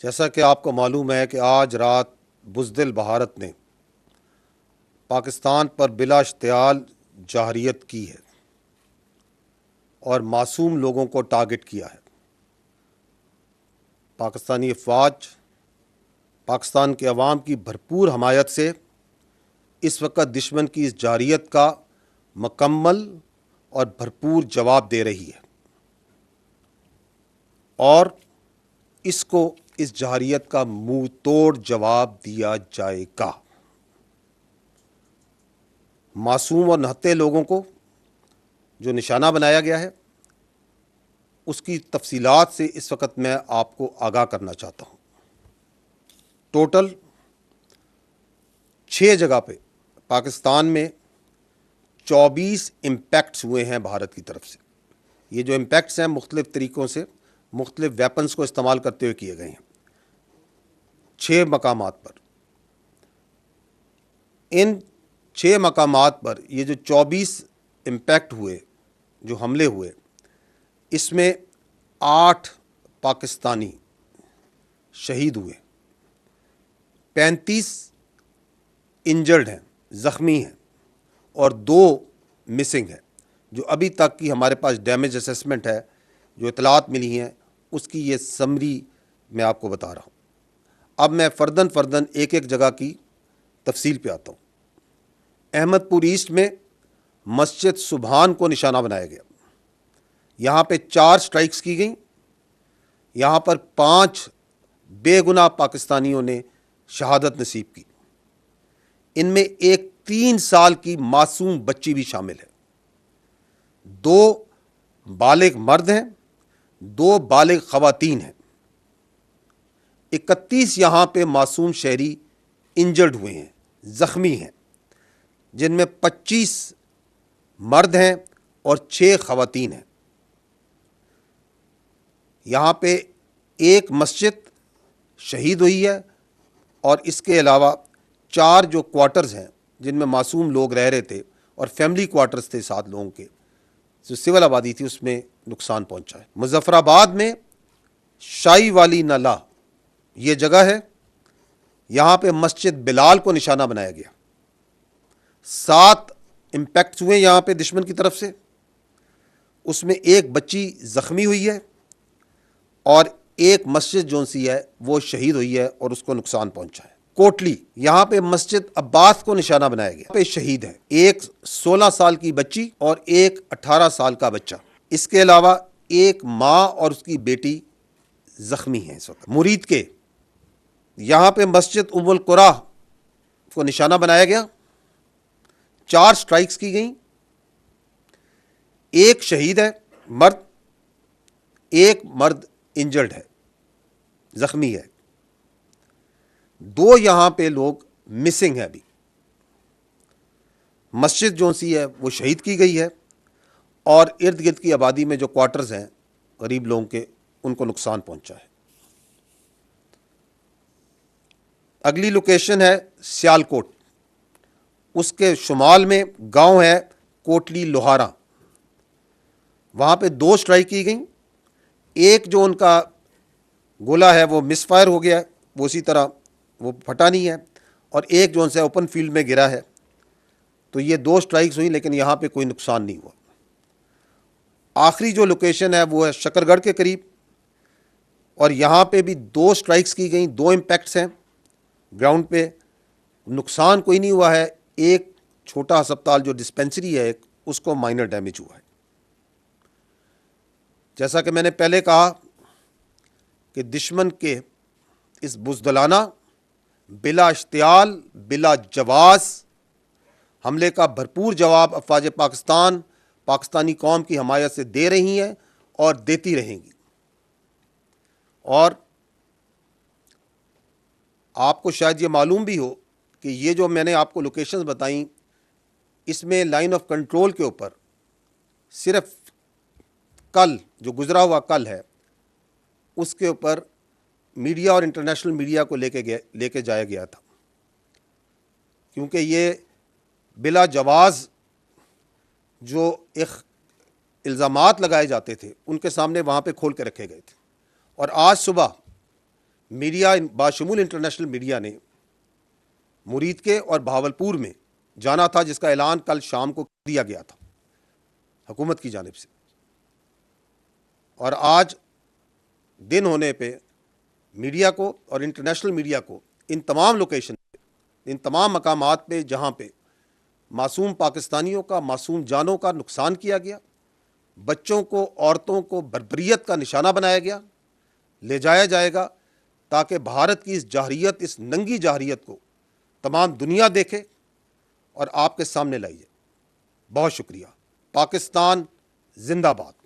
جیسا کہ آپ کو معلوم ہے کہ آج رات بزدل بھارت نے پاکستان پر بلا اشتعال جارحیت کی ہے اور معصوم لوگوں کو ٹارگٹ کیا ہے۔ پاکستانی افواج پاکستان کے عوام کی بھرپور حمایت سے اس وقت دشمن کی اس جارحیت کا مکمل اور بھرپور جواب دے رہی ہے اور اس جارحیت کا منہ توڑ جواب دیا جائے گا۔ معصوم اور نہتے لوگوں کو جو نشانہ بنایا گیا ہے اس کی تفصیلات سے اس وقت میں آپ کو آگاہ کرنا چاہتا ہوں۔ ٹوٹل 6 جگہ پہ پاکستان میں 24 امپیکٹس ہوئے ہیں بھارت کی طرف سے۔ یہ جو امپیکٹس ہیں مختلف طریقوں سے مختلف ویپنز کو استعمال کرتے ہوئے کیے گئے ہیں 6 مقامات پر۔ ان 6 مقامات پر یہ جو 24 امپیکٹ ہوئے، جو حملے ہوئے، اس میں 8 پاکستانی شہید ہوئے، 35 انجرڈ ہیں، زخمی ہیں، اور 2 مسنگ ہیں۔ جو ابھی تک کی ہمارے پاس ڈیمیج اسیسمنٹ ہے، جو اطلاعات ملی ہیں، اس کی یہ سمری میں آپ کو بتا رہا ہوں۔ اب میں فرداً ایک جگہ کی تفصیل پہ آتا ہوں۔ احمد پور ایسٹ میں مسجد سبحان کو نشانہ بنایا گیا۔ یہاں پہ 4 سٹرائکس کی گئیں۔ یہاں پر 5 بے گناہ پاکستانیوں نے شہادت نصیب کی۔ ان میں ایک 3 سال کی معصوم بچی بھی شامل ہے۔ 2 بالغ مرد ہیں، 2 بالغ خواتین ہیں۔ 31 یہاں پہ معصوم شہری انجرڈ ہوئے ہیں، زخمی ہیں، جن میں 25 مرد ہیں اور 6 خواتین ہیں۔ یہاں پہ ایک مسجد شہید ہوئی ہے اور اس کے علاوہ 4 جو کوارٹرز ہیں جن میں معصوم لوگ رہ رہے تھے اور فیملی کوارٹرز تھے 7 لوگوں کے، جو سول آبادی تھی، اس میں نقصان پہنچا ہے۔ مظفر آباد میں شائی والی نالہ یہ جگہ ہے، یہاں پہ مسجد بلال کو نشانہ بنایا گیا۔ 7 امپیکٹس ہوئے یہاں پہ دشمن کی طرف سے، اس میں ایک بچی زخمی ہوئی ہے اور ایک مسجد جو سی ہے وہ شہید ہوئی ہے اور اس کو نقصان پہنچا ہے۔ کوٹلی یہاں پہ مسجد عباس کو نشانہ بنایا گیا، یہاں پہ شہید ہیں، ایک 16 سال کی بچی اور ایک 18 سال کا بچہ۔ اس کے علاوہ ایک ماں اور اس کی بیٹی زخمی ہیں۔ اس وقت مرید کے یہاں پہ مسجد ام القرا کو نشانہ بنایا گیا، 4 سٹرائکس کی گئیں، ایک شہید ہے مرد، ایک مرد انجرڈ ہے، زخمی ہے، 2 یہاں پہ لوگ مسنگ ہیں۔ ابھی مسجد جو سی ہے وہ شہید کی گئی ہے اور ارد گرد کی آبادی میں جو کوارٹرز ہیں غریب لوگوں کے، ان کو نقصان پہنچا ہے۔ اگلی لوکیشن ہے سیالکوٹ، اس کے شمال میں گاؤں ہے کوٹلی لوہارا، وہاں پہ 2 سٹرائک کی گئیں، ایک جو ان کا گولا ہے وہ مس فائر ہو گیا ہے، وہ اسی طرح وہ پھٹا نہیں ہے، اور ایک جو ان سے اوپن فیلڈ میں گرا ہے۔ تو یہ 2 سٹرائکس ہوئیں لیکن یہاں پہ کوئی نقصان نہیں ہوا۔ آخری جو لوکیشن ہے وہ ہے شکر گڑھ کے قریب، اور یہاں پہ بھی 2 سٹرائکس کی گئیں، 2 امپیکٹس ہیں گراؤنڈ پہ، نقصان کوئی نہیں ہوا ہے۔ ایک چھوٹا ہسپتال جو ڈسپینسری ہے ایک، اس کو مائنر ڈیمیج ہوا ہے۔ جیسا کہ میں نے پہلے کہا کہ دشمن کے اس بزدلانہ، بلا اشتعال، بلا جواز حملے کا بھرپور جواب افواج پاکستان پاکستانی قوم کی حمایت سے دے رہی ہیں اور دیتی رہیں گی۔ اور آپ کو شاید یہ معلوم بھی ہو کہ یہ جو میں نے آپ کو لوکیشنز بتائیں، اس میں لائن آف کنٹرول کے اوپر صرف کل جو گزرا ہوا کل ہے، اس کے اوپر میڈیا اور انٹرنیشنل میڈیا کو لے کے جایا گیا تھا، کیونکہ یہ بلا جواز جو ایک الزامات لگائے جاتے تھے ان کے سامنے وہاں پہ کھول کے رکھے گئے تھے۔ اور آج صبح میڈیا باشمول انٹرنیشنل میڈیا نے مرید کے اور بہاولپور میں جانا تھا، جس کا اعلان کل شام کو دیا گیا تھا حکومت کی جانب سے، اور آج دن ہونے پہ میڈیا کو اور انٹرنیشنل میڈیا کو ان تمام لوکیشن پہ، ان تمام مقامات پہ جہاں پہ معصوم پاکستانیوں کا، معصوم جانوں کا نقصان کیا گیا، بچوں کو، عورتوں کو بربریت کا نشانہ بنایا گیا، لے جایا جائے گا، تاکہ بھارت کی اس جارحیت، اس ننگی جارحیت کو تمام دنیا دیکھے اور آپ کے سامنے لائی جائے۔ بہت شکریہ۔ پاکستان زندہ باد۔